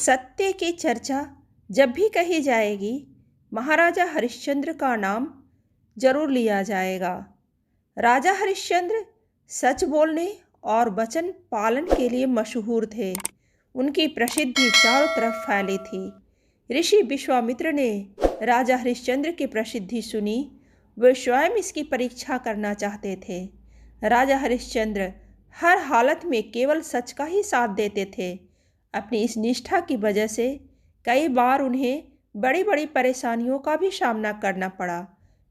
सत्य की चर्चा जब भी कही जाएगी, महाराजा हरिश्चंद्र का नाम जरूर लिया जाएगा। राजा हरिश्चंद्र सच बोलने और वचन पालन के लिए मशहूर थे। उनकी प्रसिद्धि चारों तरफ फैली थी। ऋषि विश्वामित्र ने राजा हरिश्चंद्र की प्रसिद्धि सुनी। वे स्वयं इसकी परीक्षा करना चाहते थे। राजा हरिश्चंद्र हर हालत में केवल सच का ही साथ देते थे। अपनी इस निष्ठा की वजह से कई बार उन्हें बड़ी बड़ी परेशानियों का भी सामना करना पड़ा,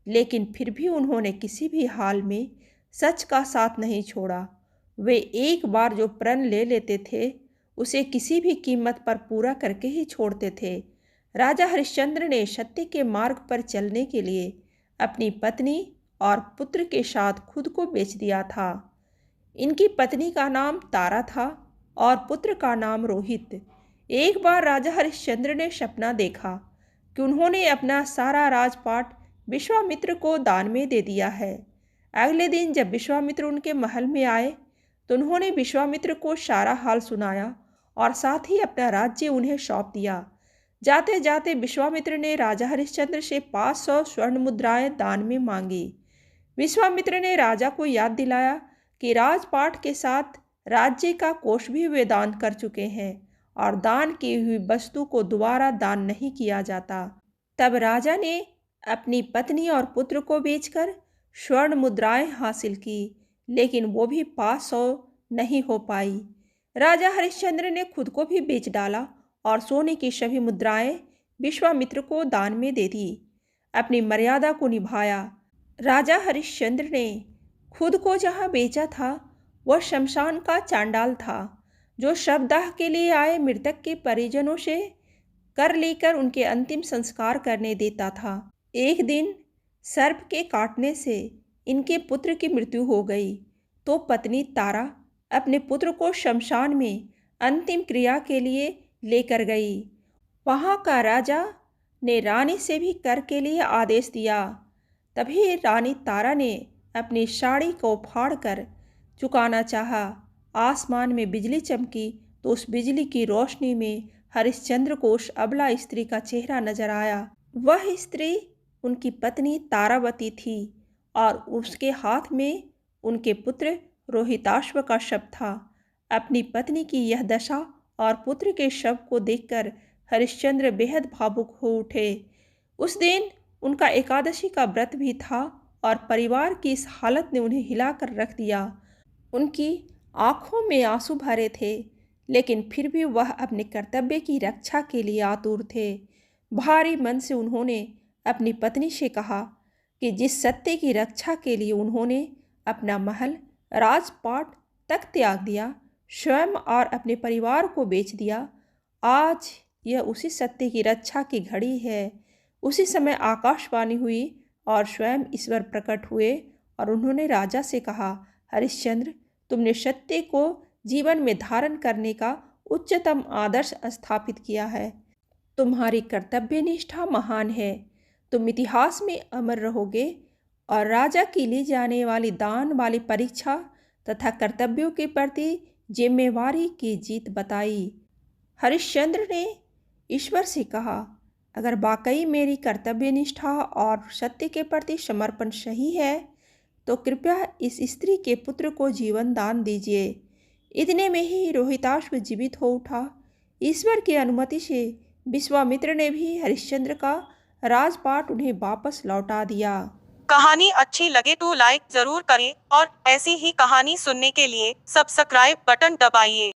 लेकिन फिर भी उन्होंने किसी भी हाल में सच का साथ नहीं छोड़ा। वे एक बार जो प्रण ले लेते थे, उसे किसी भी कीमत पर पूरा करके ही छोड़ते थे। राजा हरिश्चंद्र ने सत्य के मार्ग पर चलने के लिए अपनी पत्नी और पुत्र के साथ खुद को बेच दिया था। इनकी पत्नी का नाम तारा था और पुत्र का नाम रोहित। एक बार राजा हरिश्चंद्र ने सपना देखा कि उन्होंने अपना सारा राजपाट विश्वामित्र को दान में दे दिया है। अगले दिन जब विश्वामित्र उनके महल में आए तो उन्होंने विश्वामित्र को सारा हाल सुनाया और साथ ही अपना राज्य उन्हें सौंप दिया। जाते जाते विश्वामित्र ने राजा हरिश्चंद्र से 500 स्वर्ण मुद्राएं दान में मांगी। विश्वामित्र ने राजा को याद दिलाया कि राजपाट के साथ राज्य का कोष भी वे दान कर चुके हैं और दान की हुई वस्तु को दोबारा दान नहीं किया जाता। तब राजा ने अपनी पत्नी और पुत्र को बेचकर स्वर्ण मुद्राएं हासिल की, लेकिन वो भी 500 नहीं हो पाई। राजा हरिश्चंद्र ने खुद को भी बेच डाला और सोने की सभी मुद्राएं विश्वामित्र को दान में दे दी। अपनी मर्यादा को निभाया। राजा हरिश्चंद्र ने खुद को जहाँ बेचा था वह शमशान का चांडाल था, जो शवदाह के लिए आए मृतक के परिजनों से कर लेकर उनके अंतिम संस्कार करने देता था। एक दिन सर्प के काटने से इनके पुत्र की मृत्यु हो गई तो पत्नी तारा अपने पुत्र को शमशान में अंतिम क्रिया के लिए लेकर गई। वहाँ का राजा ने रानी से भी कर के लिए आदेश दिया। तभी रानी तारा ने अपनी साड़ी को फाड़कर चुकाना चाहा। आसमान में बिजली चमकी तो उस बिजली की रोशनी में हरिश्चंद्र को उस अबला स्त्री का चेहरा नजर आया। वह स्त्री उनकी पत्नी तारावती थी और उसके हाथ में उनके पुत्र रोहिताश्व का शव था। अपनी पत्नी की यह दशा और पुत्र के शव को देखकर हरिश्चंद्र बेहद भावुक हो उठे। उस दिन उनका एकादशी का व्रत भी था और परिवार की इस हालत ने उन्हें हिलाकर रख दिया। उनकी आंखों में आंसू भरे थे, लेकिन फिर भी वह अपने कर्तव्य की रक्षा के लिए आतुर थे। भारी मन से उन्होंने अपनी पत्नी से कहा कि जिस सत्य की रक्षा के लिए उन्होंने अपना महल, राजपाट तक त्याग दिया, स्वयं और अपने परिवार को बेच दिया, आज यह उसी सत्य की रक्षा की घड़ी है। उसी समय आकाशवाणी हुई और स्वयं ईश्वर प्रकट हुए और उन्होंने राजा से कहा, हरिश्चंद्र, तुमने सत्य को जीवन में धारण करने का उच्चतम आदर्श स्थापित किया है। तुम्हारी कर्तव्य निष्ठा महान है। तुम इतिहास में अमर रहोगे और राजा की ली जाने वाली दान वाली परीक्षा तथा कर्तव्यों के प्रति जिम्मेवारी की जीत बताई। हरिश्चंद्र ने ईश्वर से कहा, अगर वाकई मेरी कर्तव्य निष्ठा और सत्य के प्रति समर्पण सही है तो कृपया इस स्त्री के पुत्र को जीवन दान दीजिए। इतने में ही रोहिताश्व जीवित हो उठा। ईश्वर की अनुमति से विश्वामित्र ने भी हरिश्चंद्र का राजपाट उन्हें वापस लौटा दिया। कहानी अच्छी लगे तो लाइक जरूर करें और ऐसी ही कहानी सुनने के लिए सब्सक्राइब बटन दबाइए।